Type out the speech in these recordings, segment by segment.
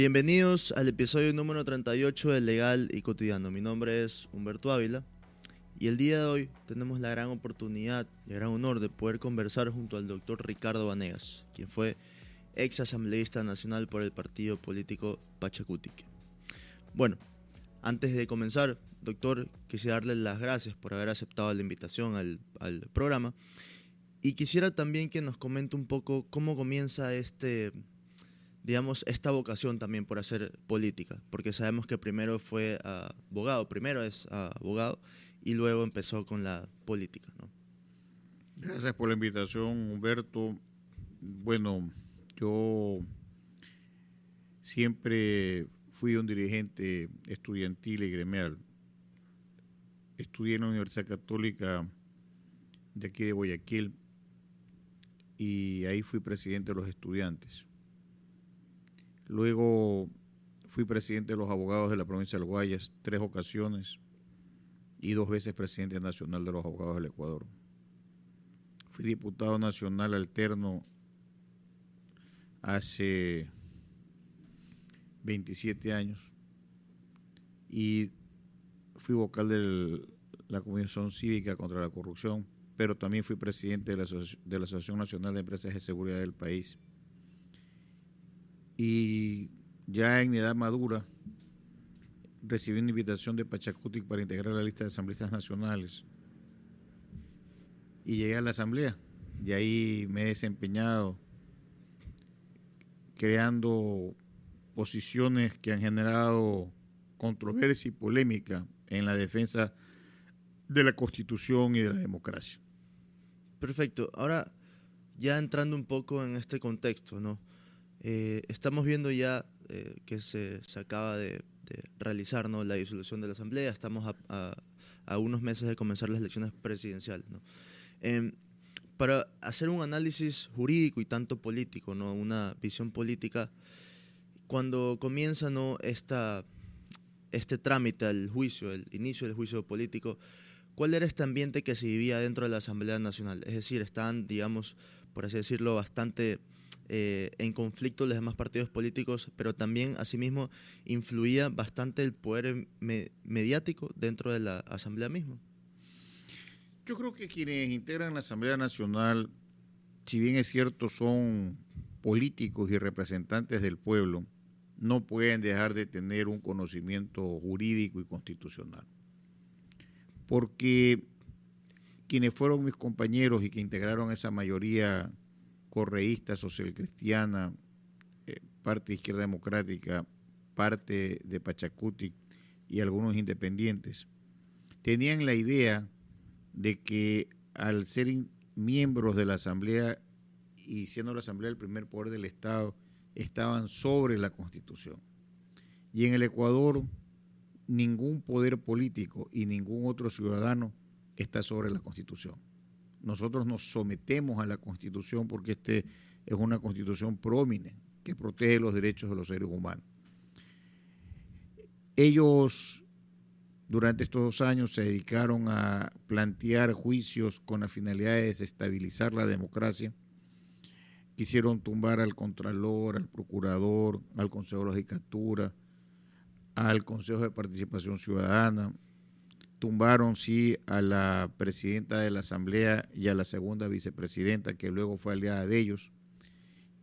Bienvenidos al episodio número 38 de Legal y Cotidiano. Mi nombre es Humberto Ávila y el día de hoy tenemos la gran oportunidad y el gran honor de poder conversar junto al doctor Ricardo Vanegas, quien fue ex asambleísta nacional por el partido político Pachacutic. Bueno, antes de comenzar, doctor, quisiera darle las gracias por haber aceptado la invitación al programa y quisiera también que nos comente un poco cómo comienza esta vocación también por hacer política, porque sabemos que primero es abogado y luego empezó con la política, ¿no? Gracias por la invitación, Humberto. Bueno, yo siempre fui un dirigente estudiantil y gremial. Estudié en la Universidad Católica de aquí de Guayaquil y ahí fui presidente de los estudiantes. Luego fui presidente de los abogados de la provincia del Guayas 3 ocasiones y 2 veces presidente nacional de los abogados del Ecuador. Fui diputado nacional alterno hace 27 años y fui vocal de la Comisión Cívica contra la Corrupción, pero también fui presidente de la Asociación Nacional de Empresas de Seguridad del país. Y ya en mi edad madura recibí una invitación de Pachacutic para integrar la lista de asambleístas nacionales y llegué a la asamblea y ahí me he desempeñado creando posiciones que han generado controversia y polémica en la defensa de la Constitución y de la democracia. Perfecto. Ahora, ya entrando un poco en este contexto, ¿no? Estamos viendo ya que se acaba de realizar, ¿no?, la disolución de la Asamblea. Estamos a unos meses de comenzar las elecciones presidenciales, ¿no? Para hacer un análisis jurídico y tanto político, ¿no?, una visión política, cuando comienza, ¿no?, este trámite al juicio, el inicio del juicio político, ¿cuál era este ambiente que se vivía dentro de la Asamblea Nacional? Es decir, estaban, digamos, por así decirlo, bastante en conflicto los demás partidos políticos, pero también, asimismo, influía bastante el poder mediático dentro de la Asamblea misma. Yo creo que quienes integran la Asamblea Nacional, si bien es cierto, son políticos y representantes del pueblo, no pueden dejar de tener un conocimiento jurídico y constitucional. Porque quienes fueron mis compañeros y que integraron esa mayoría correísta, socialcristiana, parte de Izquierda Democrática, parte de Pachacutic y algunos independientes, tenían la idea de que al ser miembros de la Asamblea y siendo la Asamblea el primer poder del Estado, estaban sobre la Constitución. Y en el Ecuador, ningún poder político y ningún otro ciudadano está sobre la Constitución. Nosotros nos sometemos a la Constitución porque es una Constitución prómine que protege los derechos de los seres humanos. Ellos, durante estos 2 años, se dedicaron a plantear juicios con la finalidad de desestabilizar la democracia. Quisieron tumbar al Contralor, al Procurador, al Consejo de la Judicatura, al Consejo de Participación Ciudadana. Tumbaron, sí, a la presidenta de la Asamblea y a la segunda vicepresidenta, que luego fue aliada de ellos,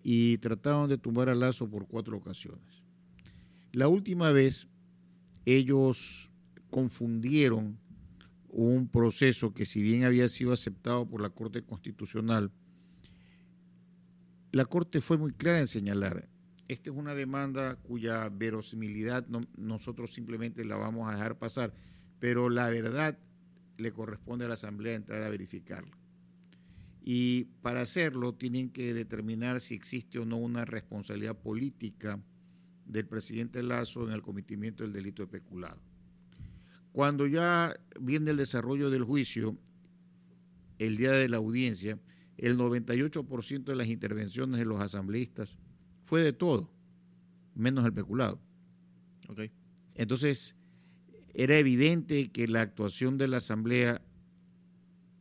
y trataron de tumbar a Lasso por 4 ocasiones. La última vez, ellos confundieron un proceso que, si bien había sido aceptado por la Corte Constitucional, la Corte fue muy clara en señalar: esta es una demanda cuya verosimilidad nosotros simplemente la vamos a dejar pasar, pero la verdad le corresponde a la Asamblea entrar a verificarla. Y para hacerlo tienen que determinar si existe o no una responsabilidad política del presidente Lasso en el cometimiento del delito de peculado. Cuando ya viene el desarrollo del juicio, el día de la audiencia, el 98% de las intervenciones de los asambleístas fue de todo, menos el peculado. Okay. Entonces, era evidente que la actuación de la Asamblea,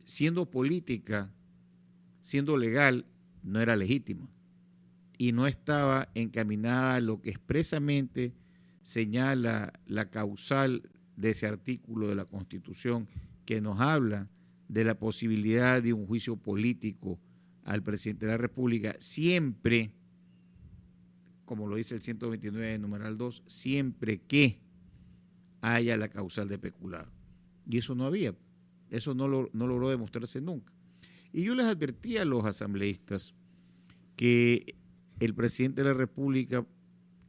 siendo política, siendo legal, no era legítima. y no estaba encaminada a lo que expresamente señala la causal de ese artículo de la Constitución que nos habla de la posibilidad de un juicio político al presidente de la República, siempre, como lo dice el 129 numeral 2, siempre que haya la causal de peculado. Y eso no había, eso no logró demostrarse nunca. Y yo les advertí a los asambleístas que el presidente de la República,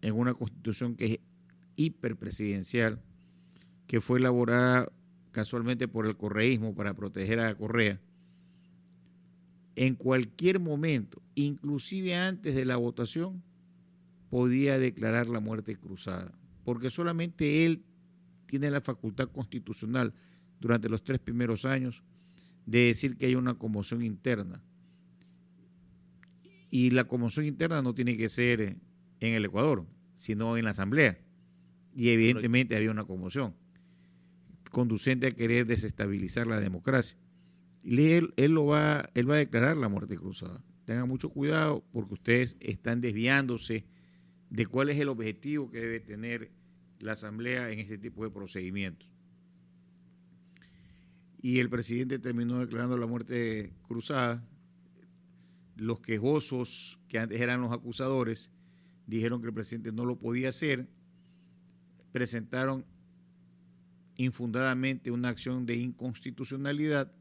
en una constitución que es hiperpresidencial, que fue elaborada casualmente por el correísmo para proteger a Correa, en cualquier momento, inclusive antes de la votación, podía declarar la muerte cruzada, porque solamente él tiene la facultad constitucional durante los 3 primeros años de decir que hay una conmoción interna. Y la conmoción interna no tiene que ser en el Ecuador, sino en la Asamblea. Y evidentemente había una conmoción conducente a querer desestabilizar la democracia. Y él va a declarar la muerte cruzada. Tengan mucho cuidado porque ustedes están desviándose de cuál es el objetivo que debe tener la Asamblea en este tipo de procedimientos. Y el presidente terminó declarando la muerte cruzada. Los quejosos, que antes eran los acusadores, dijeron que el presidente no lo podía hacer, presentaron infundadamente una acción de inconstitucionalidad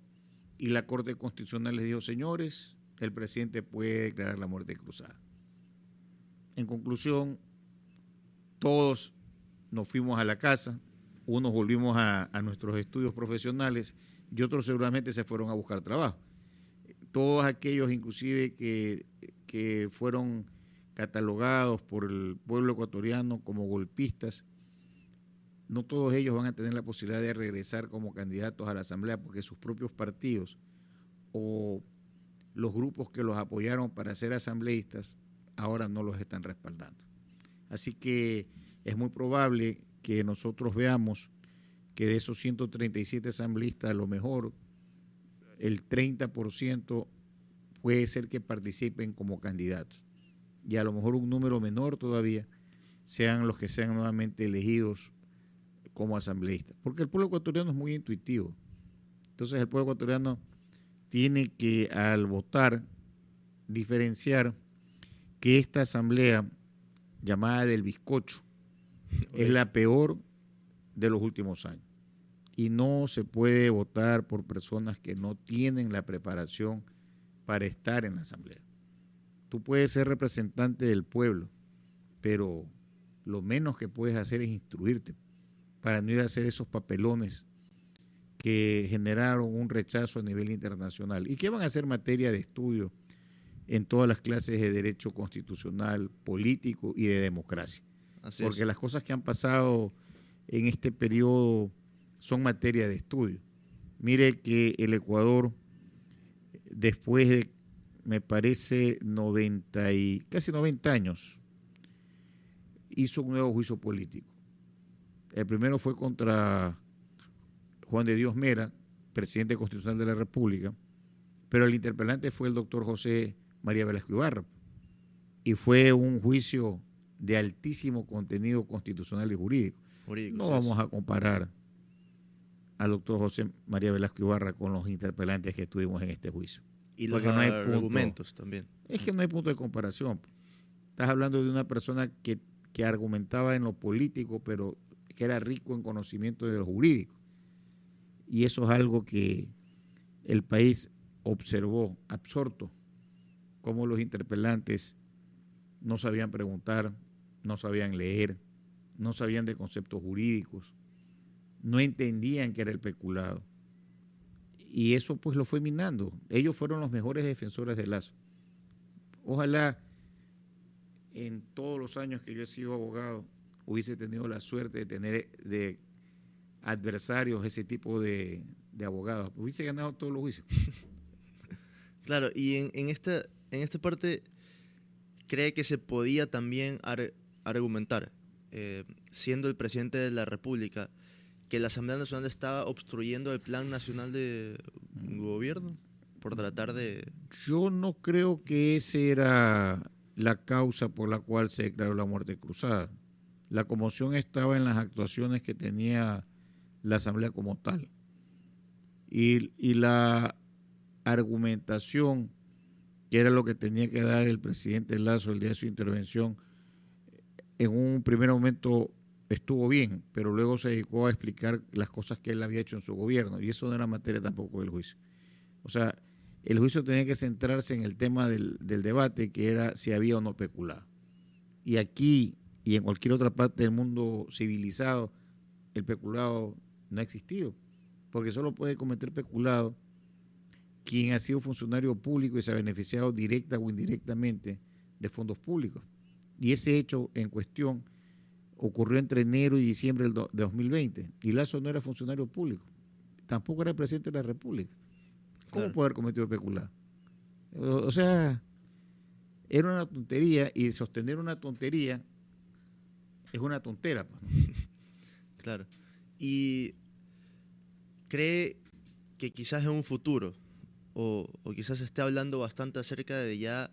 y la Corte Constitucional les dijo, señores, el presidente puede declarar la muerte cruzada. En conclusión, todos nos fuimos a la casa, unos volvimos a nuestros estudios profesionales y otros seguramente se fueron a buscar trabajo. Todos aquellos inclusive que fueron catalogados por el pueblo ecuatoriano como golpistas, no todos ellos van a tener la posibilidad de regresar como candidatos a la Asamblea porque sus propios partidos o los grupos que los apoyaron para ser asambleístas ahora no los están respaldando. Así que es muy probable que nosotros veamos que de esos 137 asambleístas a lo mejor el 30% puede ser que participen como candidatos y a lo mejor un número menor todavía sean los que sean nuevamente elegidos como asambleístas, porque el pueblo ecuatoriano es muy intuitivo. Entonces el pueblo ecuatoriano tiene que al votar diferenciar que esta asamblea llamada del bizcocho es la peor de los últimos años. Y no se puede votar por personas que no tienen la preparación para estar en la asamblea. Tú puedes ser representante del pueblo, pero lo menos que puedes hacer es instruirte para no ir a hacer esos papelones que generaron un rechazo a nivel internacional y que van a ser materia de estudio en todas las clases de derecho constitucional, político y de democracia. Porque las cosas que han pasado en este periodo son materia de estudio. Mire que el Ecuador, después de, me parece, casi 90 años, hizo un nuevo juicio político. El primero fue contra Juan de Dios Mera, presidente constitucional de la República, pero el interpelante fue el doctor José María Velasco Ibarra, y fue un juicio de altísimo contenido constitucional y jurídico. No vamos a comparar al doctor José María Velasco Ibarra con los interpelantes que estuvimos en este juicio. Y los argumentos también. Es que no hay punto de comparación. Estás hablando de una persona que argumentaba en lo político, pero que era rico en conocimiento de lo jurídico. Y eso es algo que el país observó, absorto, cómo los interpelantes no sabían preguntar, no sabían leer, no sabían de conceptos jurídicos, no entendían qué era el peculado. Y eso pues lo fue minando. Ellos fueron los mejores defensores de Lazo. Ojalá en todos los años que yo he sido abogado hubiese tenido la suerte de tener de adversarios ese tipo de abogados. Hubiese ganado todos los juicios. Claro, y en esta parte cree que se podía también argumentar, siendo el presidente de la República, que la Asamblea Nacional estaba obstruyendo el Plan Nacional de Gobierno por tratar de... Yo no creo que ese era la causa por la cual se declaró la muerte cruzada. La conmoción estaba en las actuaciones que tenía la Asamblea como tal. Y la argumentación, que era lo que tenía que dar el presidente Lasso el día de su intervención, en un primer momento estuvo bien, pero luego se dedicó a explicar las cosas que él había hecho en su gobierno, y eso no era materia tampoco del juicio. O sea, el juicio tenía que centrarse en el tema del debate, que era si había o no peculado. Y aquí y en cualquier otra parte del mundo civilizado, el peculado no ha existido, porque solo puede cometer peculado quien ha sido funcionario público y se ha beneficiado directa o indirectamente de fondos públicos. Y ese hecho en cuestión ocurrió entre enero y diciembre de 2020, y Lasso no era funcionario público, tampoco era presidente de la República. ¿Cómo Claro. puede haber cometido peculado? O sea, era una tontería, y sostener una tontería es una tontera. Claro. Y cree que quizás en un futuro, o quizás esté hablando bastante acerca de ya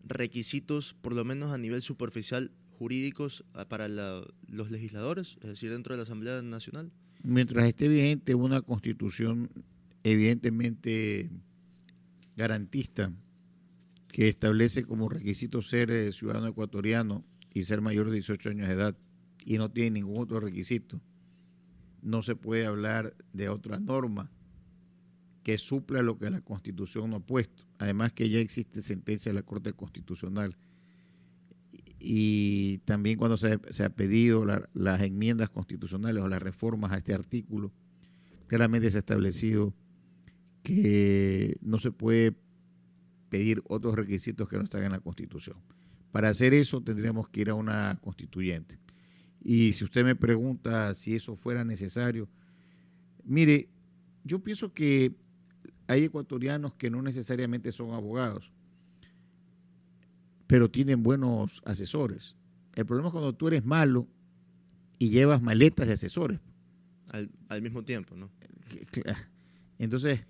requisitos, por lo menos a nivel superficial, jurídicos para los legisladores, es decir, dentro de la Asamblea Nacional. Mientras esté vigente una constitución evidentemente garantista, que establece como requisito ser ciudadano ecuatoriano y ser mayor de 18 años de edad, y no tiene ningún otro requisito, no se puede hablar de otra norma que supla lo que la Constitución no ha puesto. Además que ya existe sentencia de la Corte Constitucional, y también cuando se ha pedido las enmiendas constitucionales o las reformas a este artículo, claramente se ha establecido que no se puede pedir otros requisitos que no están en la Constitución. Para hacer eso tendríamos que ir a una constituyente. Y si usted me pregunta si eso fuera necesario, mire, yo pienso que hay ecuatorianos que no necesariamente son abogados, pero tienen buenos asesores. El problema es cuando tú eres malo y llevas maletas de asesores. Al mismo tiempo, ¿no? Entonces,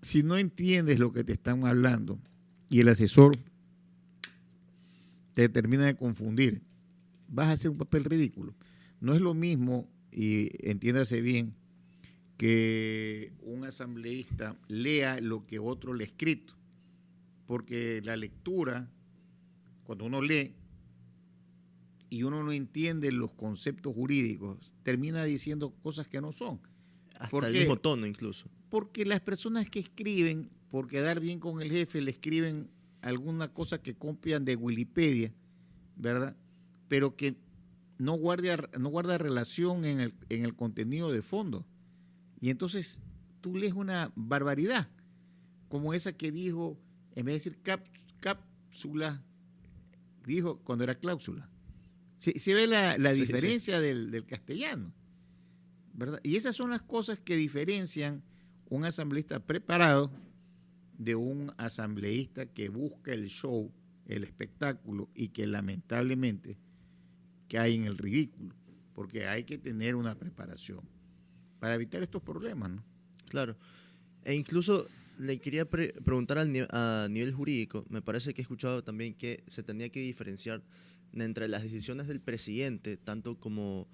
si no entiendes lo que te están hablando y el asesor te termina de confundir, vas a hacer un papel ridículo. No es lo mismo, y entiéndase bien, que un asambleísta lea lo que otro le ha escrito, porque la lectura, cuando uno lee y uno no entiende los conceptos jurídicos, termina diciendo cosas que no son. Hasta el mismo tono incluso. Porque las personas que escriben, por quedar bien con el jefe, le escriben alguna cosa que copian de Wikipedia, ¿verdad? Pero que no guarda relación en el contenido de fondo. Y entonces tú lees una barbaridad, como esa que dijo, en vez de decir cápsula, dijo cuando era cláusula. Se ve la diferencia. Sí. Del castellano, ¿verdad? Y esas son las cosas que diferencian un asambleísta preparado de un asambleísta que busca el show, el espectáculo, y que lamentablemente cae en el ridículo, porque hay que tener una preparación para evitar estos problemas, ¿no? Claro. E incluso le quería preguntar a nivel jurídico, me parece que he escuchado también que se tenía que diferenciar entre las decisiones del presidente, tanto como,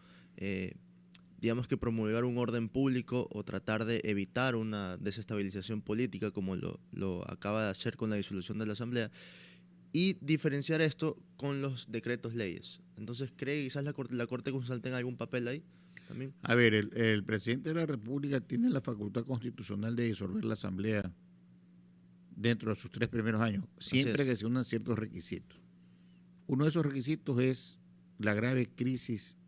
digamos que promulgar un orden público o tratar de evitar una desestabilización política, como lo acaba de hacer con la disolución de la Asamblea, y diferenciar esto con los decretos leyes. Entonces, ¿cree que quizás la Corte Constitucional tenga algún papel ahí también? A ver, el presidente de la República tiene la facultad constitucional de disolver la Asamblea dentro de sus 3 primeros años, siempre que se unan ciertos requisitos. Uno de esos requisitos es la grave crisis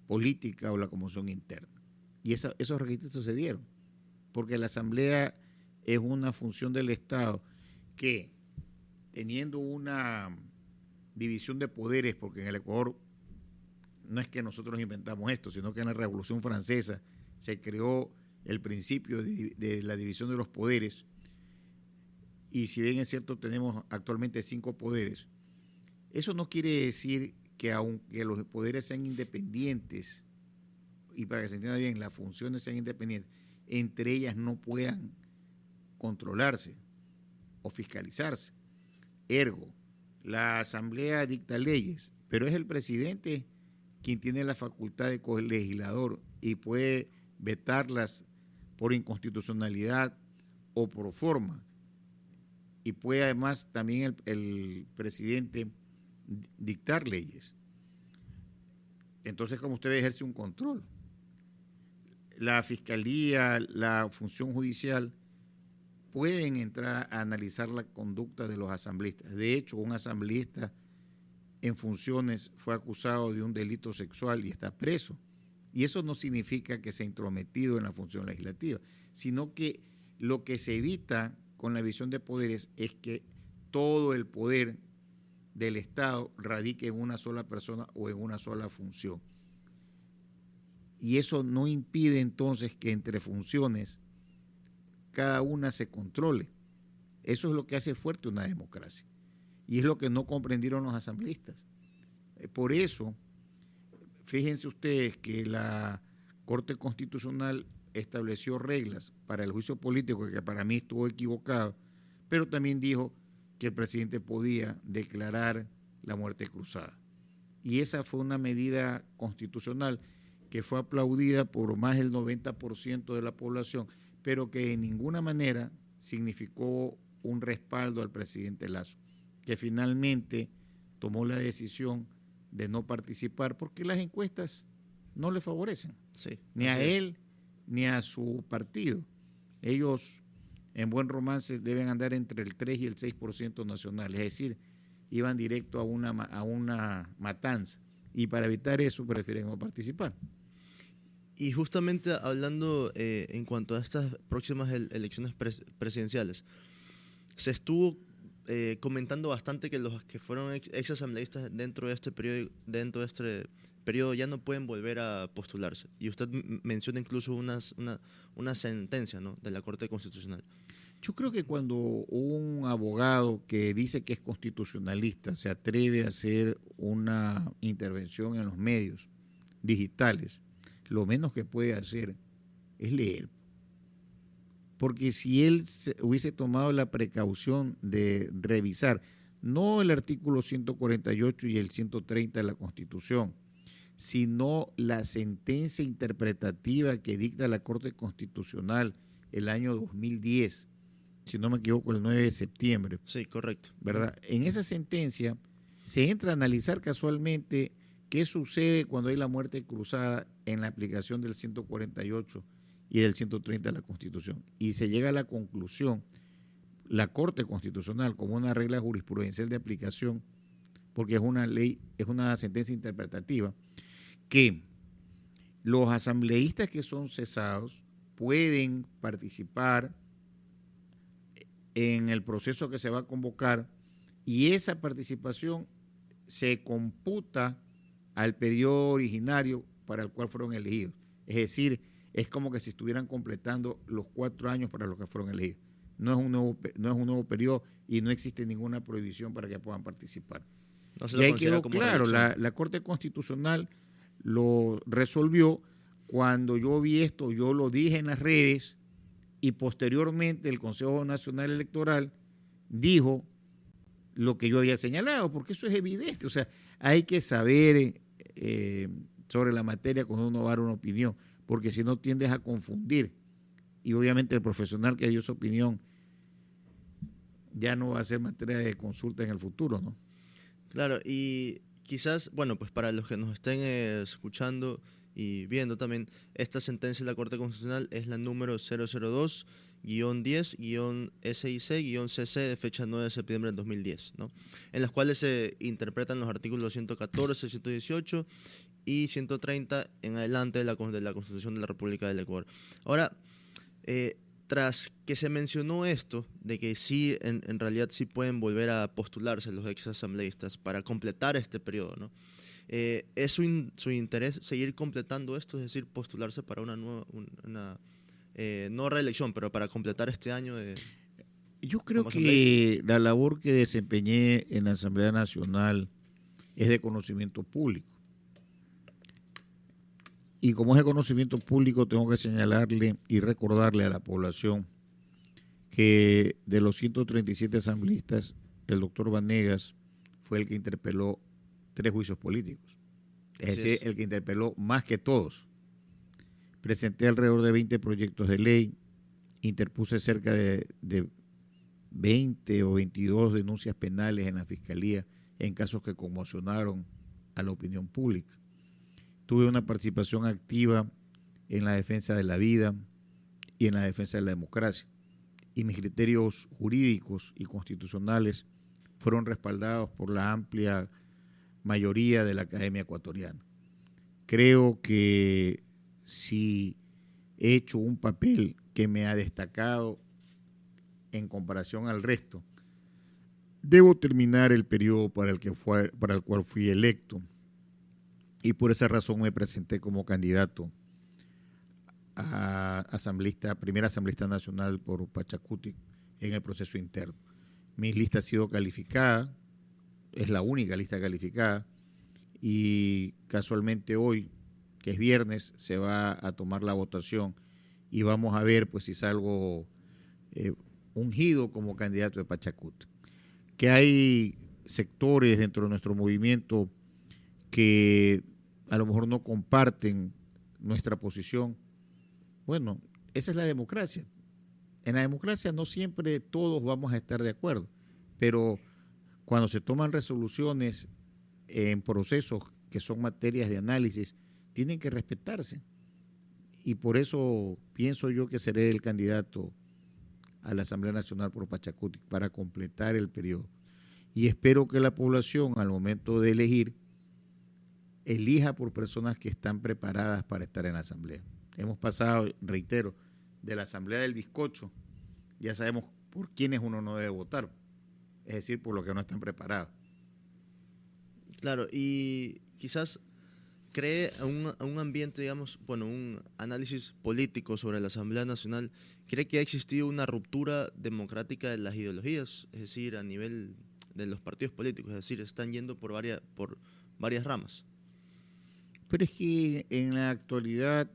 política o la conmoción interna. Y esos requisitos se dieron, porque la Asamblea es una función del Estado que, teniendo una división de poderes, porque en el Ecuador no es que nosotros inventamos esto, sino que en la Revolución Francesa se creó el principio de la división de los poderes, y si bien es cierto tenemos actualmente 5 poderes, eso no quiere decir que aunque los poderes sean independientes, y para que se entienda bien, las funciones sean independientes, entre ellas no puedan controlarse o fiscalizarse. Ergo, la Asamblea dicta leyes, pero es el presidente quien tiene la facultad de colegislador y puede vetarlas por inconstitucionalidad o por forma. Y puede además también el presidente dictar leyes. Entonces, como usted ejerce un control. La fiscalía, la función judicial pueden entrar a analizar la conducta de los asambleístas. De hecho, un asambleísta en funciones fue acusado de un delito sexual y está preso. Y eso no significa que sea intrometido en la función legislativa, sino que lo que se evita con la división de poderes es que todo el poder del Estado radique en una sola persona o en una sola función. Y eso no impide entonces que entre funciones cada una se controle. Eso es lo que hace fuerte una democracia. Y es lo que no comprendieron los asambleístas. Por eso, fíjense ustedes que la Corte Constitucional estableció reglas para el juicio político, que para mí estuvo equivocado, pero también dijo que el presidente podía declarar la muerte cruzada. Y esa fue una medida constitucional que fue aplaudida por más del 90% de la población, pero que de ninguna manera significó un respaldo al presidente Lasso, que finalmente tomó la decisión de no participar porque las encuestas no le favorecen, sí, ni a él ni a su partido. Ellos, en buen romance, deben andar entre el 3 y el 6% nacional, es decir, iban directo a una matanza, y para evitar eso prefieren no participar. Y justamente hablando en cuanto a estas próximas elecciones presidenciales, se estuvo comentando bastante que los que fueron ex asambleístas dentro de este periodo ya no pueden volver a postularse. Y usted menciona incluso una sentencia, ¿no?, de la Corte Constitucional. Yo creo que cuando un abogado que dice que es constitucionalista se atreve a hacer una intervención en los medios digitales, lo menos que puede hacer es leer. Porque si él hubiese tomado la precaución de revisar, no el artículo 148 y el 130 de la Constitución, sino la sentencia interpretativa que dicta la Corte Constitucional el año 2010, si no me equivoco, el 9 de septiembre. Sí, correcto. ¿Verdad? En esa sentencia se entra a analizar casualmente qué sucede cuando hay la muerte cruzada en la aplicación del 148 y del 130 de la Constitución. Y se llega a la conclusión, la Corte Constitucional, como una regla jurisprudencial de aplicación, porque es una ley, es una sentencia interpretativa, que los asambleístas que son cesados pueden participar en el proceso que se va a convocar y esa participación se computa al periodo originario para el cual fueron elegidos. Es decir, es como que si estuvieran completando los 4 años para los que fueron elegidos. No es un nuevo periodo y no existe ninguna prohibición para que puedan participar. No se y lo ahí considera quedó como claro, reelección. la Corte Constitucional lo resolvió. Cuando yo vi esto, yo lo dije en las redes y posteriormente el Consejo Nacional Electoral dijo lo que yo había señalado, porque eso es evidente. O sea, hay que saber sobre la materia cuando uno va a dar una opinión, porque si no tiendes a confundir. Y obviamente el profesional que dio su opinión ya no va a ser materia de consulta en el futuro, ¿no? Claro, y quizás, bueno, pues para los que nos estén escuchando y viendo también, esta sentencia de la Corte Constitucional es la número 002-10-SIC-CC de fecha 9 de septiembre del 2010, ¿no?, en las cuales se interpretan los artículos 114, 118 y 130 en adelante de la Constitución de la República del Ecuador. Ahora, tras que se mencionó esto, de que sí, en realidad sí pueden volver a postularse los ex asambleístas para completar este periodo, ¿no? ¿Es su interés seguir completando esto, es decir, postularse para una nueva, no reelección, pero para completar este año de... Yo creo que la labor que desempeñé en la Asamblea Nacional es de conocimiento público. Y como es de conocimiento público, tengo que señalarle y recordarle a la población que de los 137 asambleístas, el doctor Vanegas fue el que interpeló 3 juicios políticos. Es Así decir, es. el que interpeló más que todos. Presenté alrededor de 20 proyectos de ley, interpuse cerca de 20 o 22 denuncias penales en la Fiscalía en casos que conmocionaron a la opinión pública. Tuve una participación activa en la defensa de la vida y en la defensa de la democracia. Y mis criterios jurídicos y constitucionales fueron respaldados por la amplia mayoría de la Academia Ecuatoriana. Creo que si he hecho un papel que me ha destacado en comparación al resto, debo terminar el periodo para el cual fui electo, y por esa razón me presenté como candidato a primera asambleísta nacional por Pachacuti en el proceso interno. Mi lista ha sido calificada, es la única lista calificada, y casualmente hoy, que es viernes, se va a tomar la votación y vamos a ver pues si salgo ungido como candidato de Pachacuti. Que hay sectores dentro de nuestro movimiento que a lo mejor no comparten nuestra posición. Bueno, esa es la democracia. En la democracia no siempre todos vamos a estar de acuerdo, pero cuando se toman resoluciones en procesos que son materias de análisis, tienen que respetarse. Y por eso pienso yo que seré el candidato a la Asamblea Nacional por Pachacuti para completar el periodo. Y espero que la población, al momento de elegir, elija por personas que están preparadas para estar en la Asamblea. Hemos pasado, reitero, de la Asamblea del Bizcocho, ya sabemos por quiénes uno no debe votar, es decir, por los que no están preparados. Claro, y quizás cree un ambiente, digamos, bueno, un análisis político sobre la Asamblea Nacional, ¿cree que ha existido una ruptura democrática de las ideologías? Es decir, a nivel de los partidos políticos, es decir, están yendo por varias ramas. Pero es que en la actualidad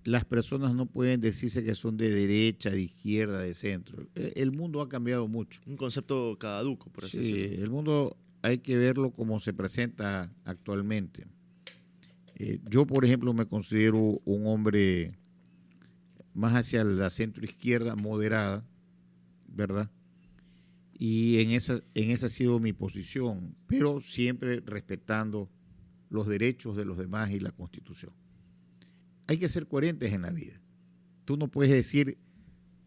las personas no pueden decirse que son de derecha, de izquierda, de centro. El mundo ha cambiado mucho. Un concepto caduco, por así decirlo. Sí, el mundo hay que verlo como se presenta actualmente. Yo, por ejemplo, me considero un hombre más hacia la centro-izquierda moderada, ¿verdad? Y en esa ha sido mi posición, pero siempre respetando los derechos de los demás y la Constitución. Hay que ser coherentes en la vida. Tú no puedes decir,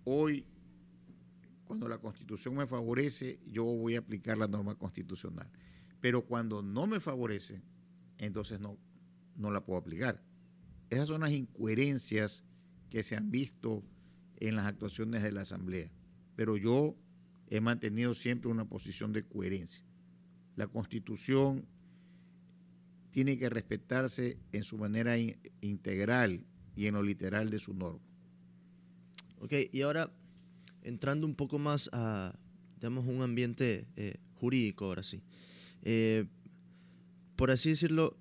hoy, cuando la Constitución me favorece, yo voy a aplicar la norma constitucional. Pero cuando no me favorece, entonces no la puedo aplicar. Esas son las incoherencias que se han visto en las actuaciones de la Asamblea. Pero yo he mantenido siempre una posición de coherencia. La Constitución tiene que respetarse en su manera integral y en lo literal de su norma. Ok, y ahora, entrando un poco más a, digamos, un ambiente jurídico, ahora sí. Por así decirlo,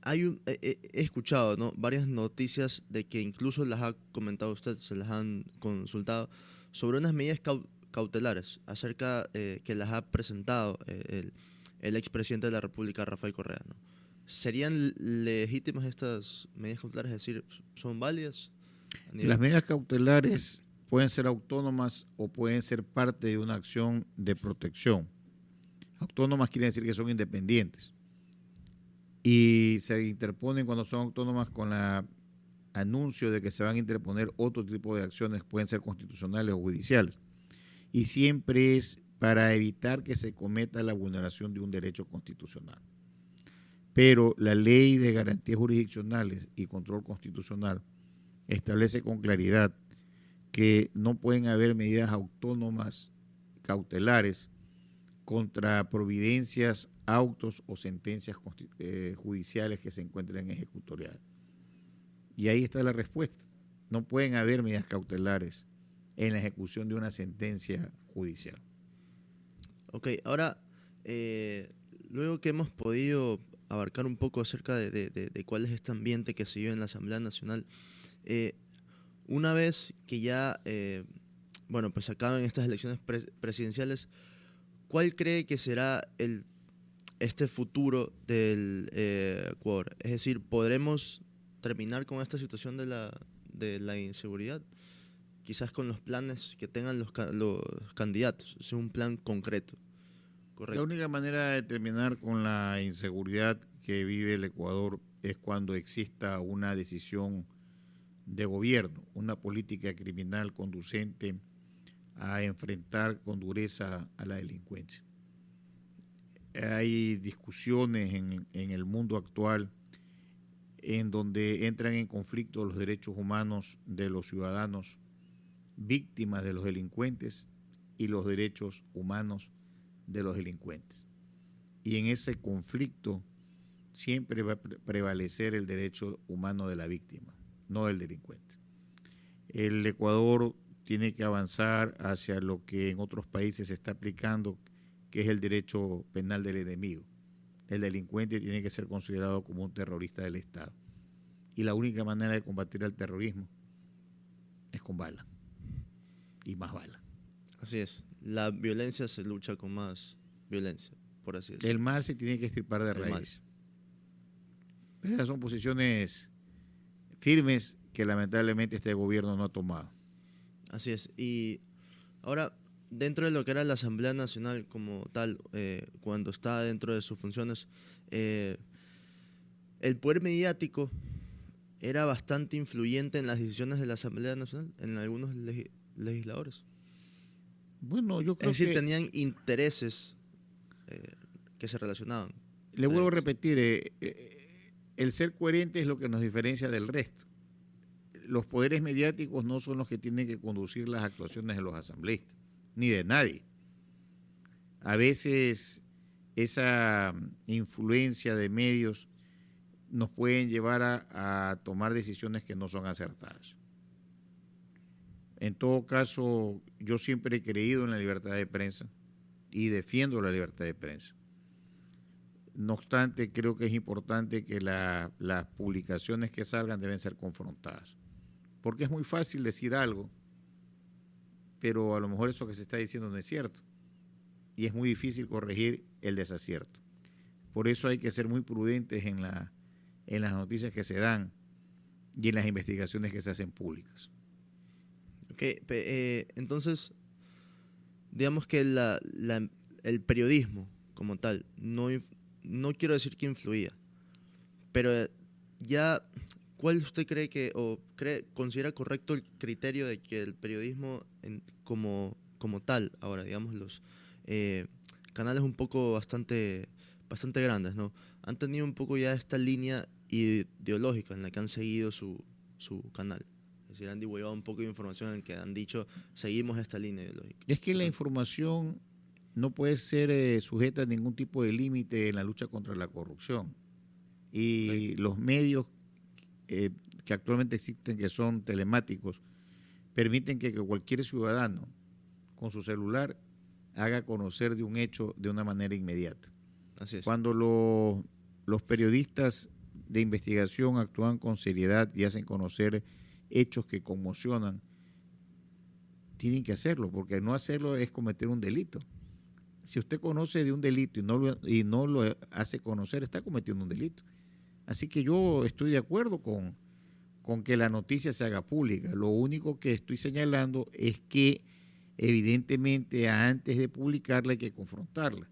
he escuchado, ¿no?, varias noticias de que incluso las ha comentado usted, se las han consultado, sobre unas medidas cautelares acerca que las ha presentado el expresidente de la República, Rafael Correa, ¿no? ¿Serían legítimas estas medidas cautelares? Es decir, ¿son válidas? Las medidas cautelares pueden ser autónomas o pueden ser parte de una acción de protección. Autónomas quiere decir que son independientes. Y se interponen cuando son autónomas con el anuncio de que se van a interponer otro tipo de acciones, pueden ser constitucionales o judiciales. Y siempre es para evitar que se cometa la vulneración de un derecho constitucional. Pero la Ley de Garantías Jurisdiccionales y Control Constitucional establece con claridad que no pueden haber medidas autónomas cautelares contra providencias, autos o sentencias judiciales que se encuentren en ejecutorial. Y ahí está la respuesta. No pueden haber medidas cautelares en la ejecución de una sentencia judicial. Ok, ahora, luego que hemos podido abarcar un poco acerca de cuál es este ambiente que se vive en la Asamblea Nacional, una vez que ya, bueno, pues acaben estas elecciones presidenciales, ¿cuál cree que será este futuro del Ecuador? Es decir, ¿podremos terminar con esta situación de la inseguridad? Quizás con los planes que tengan los candidatos, es un plan concreto. Correcto. La única manera de terminar con la inseguridad que vive el Ecuador es cuando exista una decisión de gobierno, una política criminal conducente a enfrentar con dureza a la delincuencia. Hay discusiones en el mundo actual en donde entran en conflicto los derechos humanos de los ciudadanos víctimas de los delincuentes y los derechos humanos de los delincuentes. Y en ese conflicto siempre va a prevalecer el derecho humano de la víctima, no del delincuente. El Ecuador tiene que avanzar hacia lo que en otros países se está aplicando, que es el derecho penal del enemigo. El delincuente tiene que ser considerado como un terrorista del Estado. Y la única manera de combatir al terrorismo es con bala. Y más bala. Así es. La violencia se lucha con más violencia, por así decirlo. El mal se tiene que extirpar de raíz. Esas son posiciones firmes que lamentablemente este gobierno no ha tomado. Así es. Y ahora, dentro de lo que era la Asamblea Nacional como tal, cuando está dentro de sus funciones, el poder mediático era bastante influyente en las decisiones de la Asamblea Nacional, en algunos legisladores. Bueno, yo creo que... Es decir, tenían intereses que se relacionaban. Le vuelvo a repetir, el ser coherente es lo que nos diferencia del resto. Los poderes mediáticos no son los que tienen que conducir las actuaciones de los asambleístas, ni de nadie. A veces esa influencia de medios nos pueden llevar a tomar decisiones que no son acertadas. En todo caso, yo siempre he creído en la libertad de prensa y defiendo la libertad de prensa. No obstante, creo que es importante que las publicaciones que salgan deben ser confrontadas. Porque es muy fácil decir algo, pero a lo mejor eso que se está diciendo no es cierto. Y es muy difícil corregir el desacierto. Por eso hay que ser muy prudentes en las noticias que se dan y en las investigaciones que se hacen públicas. Okay, entonces, digamos que el periodismo como tal, no quiero decir que influía, pero ya, ¿cuál usted cree que, considera correcto el criterio de que el periodismo como tal, ahora digamos los canales un poco bastante grandes, ¿no? Han tenido un poco ya esta línea ideológica en la que han seguido su canal? Es decir, han divulgado un poco de información en que han dicho, seguimos esta línea ideológica. Es que la información no puede ser sujeta a ningún tipo de límite en la lucha contra la corrupción. Y los medios que actualmente existen, que son telemáticos, permiten que cualquier ciudadano con su celular haga conocer de un hecho de una manera inmediata. Así es. Cuando los periodistas de investigación actúan con seriedad y hacen conocer hechos que conmocionan, tienen que hacerlo, porque no hacerlo es cometer un delito. Si usted conoce de un delito y no lo hace conocer, está cometiendo un delito. Así que yo estoy de acuerdo con que la noticia se haga pública. Lo único que estoy señalando es que evidentemente antes de publicarla hay que confrontarla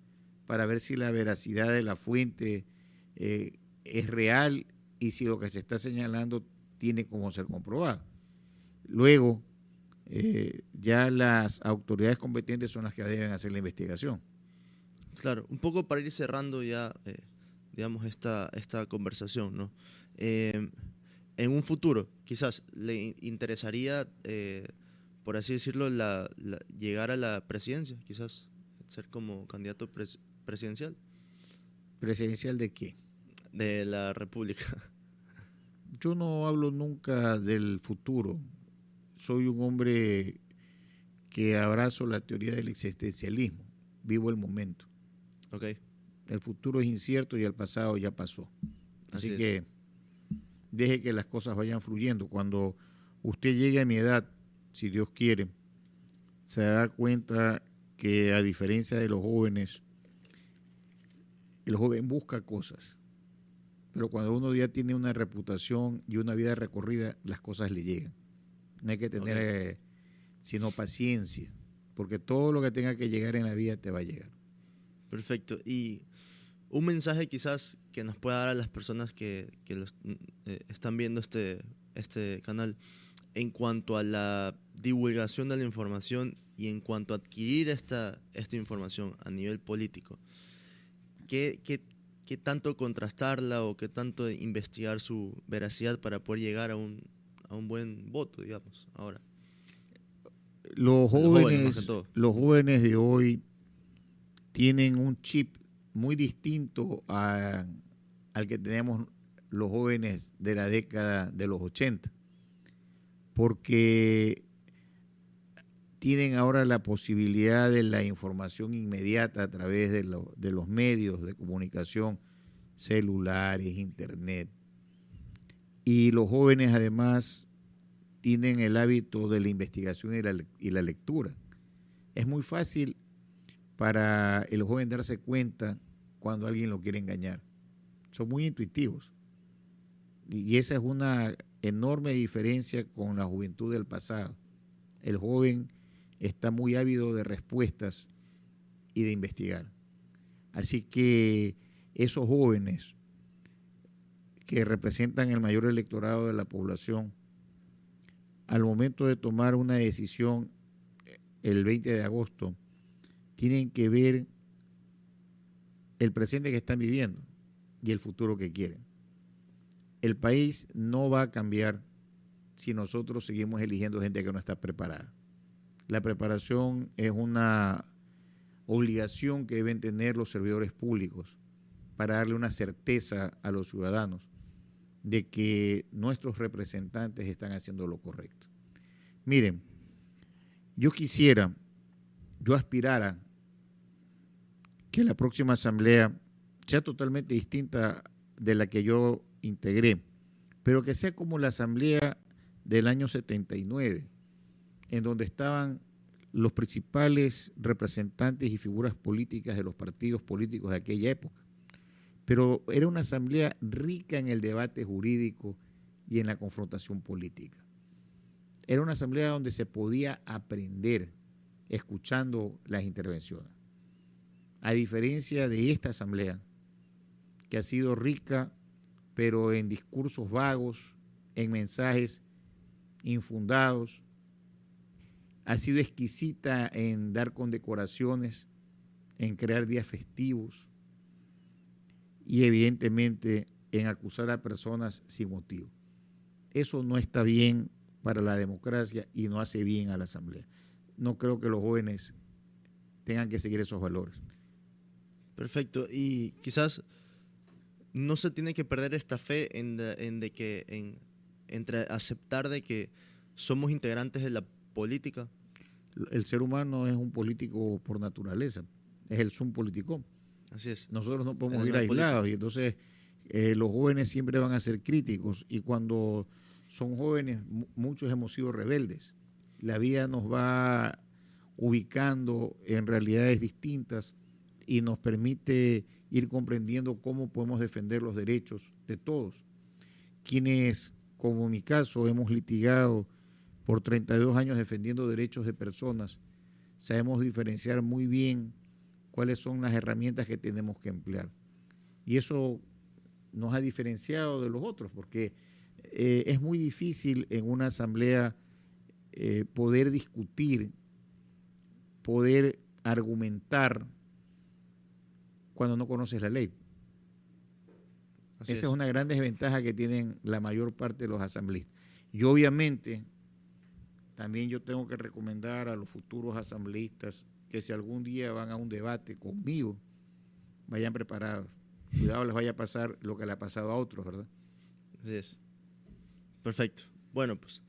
para ver si la veracidad de la fuente es real y si lo que se está señalando tiene como ser comprobado. Luego, ya las autoridades competentes son las que deben hacer la investigación. Claro, un poco para ir cerrando ya, digamos, esta conversación, ¿no? En un futuro, quizás, ¿le interesaría, por así decirlo, llegar a la presidencia? Quizás ser como candidato presidencial. ¿Presidencial de qué? De la República. Yo no hablo nunca del futuro. Soy un hombre que abrazo la teoría del existencialismo. Vivo el momento. Okay. El futuro es incierto y el pasado ya pasó. Así que deje que las cosas vayan fluyendo. Cuando usted llegue a mi edad, si Dios quiere, se dará cuenta que a diferencia de los jóvenes, el joven busca cosas, pero cuando uno ya tiene una reputación y una vida recorrida, las cosas le llegan. No hay que tener sino paciencia, porque todo lo que tenga que llegar en la vida te va a llegar. Perfecto. Y un mensaje quizás que nos pueda dar a las personas que están viendo este canal en cuanto a la divulgación de la información y en cuanto a adquirir esta información a nivel político. ¿Qué tanto contrastarla o qué tanto investigar su veracidad para poder llegar a un buen voto, digamos, ahora? Los más que todo. jóvenes de hoy tienen un chip muy distinto al que tenemos los jóvenes de la década de los 80, porque tienen ahora la posibilidad de la información inmediata a través de los medios de comunicación, celulares, internet. Y los jóvenes además tienen el hábito de la investigación y la lectura. Es muy fácil para el joven darse cuenta cuando alguien lo quiere engañar. Son muy intuitivos. Y esa es una enorme diferencia con la juventud del pasado. El joven está muy ávido de respuestas y de investigar. Así que esos jóvenes que representan el mayor electorado de la población, al momento de tomar una decisión el 20 de agosto, tienen que ver el presente que están viviendo y el futuro que quieren. El país no va a cambiar si nosotros seguimos eligiendo gente que no está preparada. La preparación es una obligación que deben tener los servidores públicos para darle una certeza a los ciudadanos de que nuestros representantes están haciendo lo correcto. Miren, yo aspirara que la próxima asamblea sea totalmente distinta de la que yo integré, pero que sea como la asamblea del año 79, en donde estaban los principales representantes y figuras políticas de los partidos políticos de aquella época. Pero era una asamblea rica en el debate jurídico y en la confrontación política. Era una asamblea donde se podía aprender escuchando las intervenciones. A diferencia de esta asamblea, que ha sido rica, pero en discursos vagos, en mensajes infundados, ha sido exquisita en dar condecoraciones, en crear días festivos y evidentemente en acusar a personas sin motivo. Eso no está bien para la democracia y no hace bien a la asamblea. No creo que los jóvenes tengan que seguir esos valores. Perfecto. Y quizás no se tiene que perder esta fe entre aceptar de que somos integrantes de la política. El ser humano es un político por naturaleza, es el sum politicum. Así es. Nosotros no podemos ir aislados y entonces los jóvenes siempre van a ser críticos y cuando son jóvenes muchos hemos sido rebeldes. La vida nos va ubicando en realidades distintas y nos permite ir comprendiendo cómo podemos defender los derechos de todos. Quienes, como en mi caso, hemos litigado por 32 años defendiendo derechos de personas, sabemos diferenciar muy bien cuáles son las herramientas que tenemos que emplear. Y eso nos ha diferenciado de los otros, porque es muy difícil en una asamblea poder discutir, poder argumentar cuando no conoces la ley. Esa es una gran desventaja que tienen la mayor parte de los asambleístas. Y obviamente también yo tengo que recomendar a los futuros asambleístas que si algún día van a un debate conmigo, vayan preparados. Cuidado les vaya a pasar lo que le ha pasado a otros, ¿verdad? Así es. Perfecto. Bueno, pues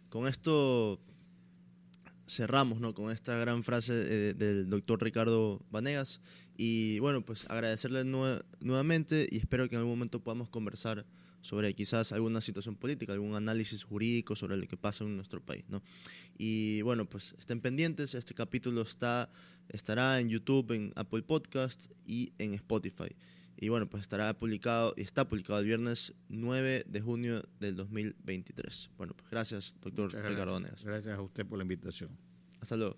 con esto cerramos, ¿no? Con esta gran frase del doctor Ricardo Vanegas. Y bueno, pues agradecerle nuevamente y espero que en algún momento podamos conversar sobre quizás alguna situación política, algún análisis jurídico sobre lo que pasa en nuestro país, ¿no? Y bueno, pues estén pendientes, este capítulo estará en YouTube, en Apple Podcast y en Spotify. Y bueno, pues está publicado el viernes 9 de junio del 2023. Bueno, pues gracias, doctor Ricardo Vanegas. Gracias a usted por la invitación. Hasta luego.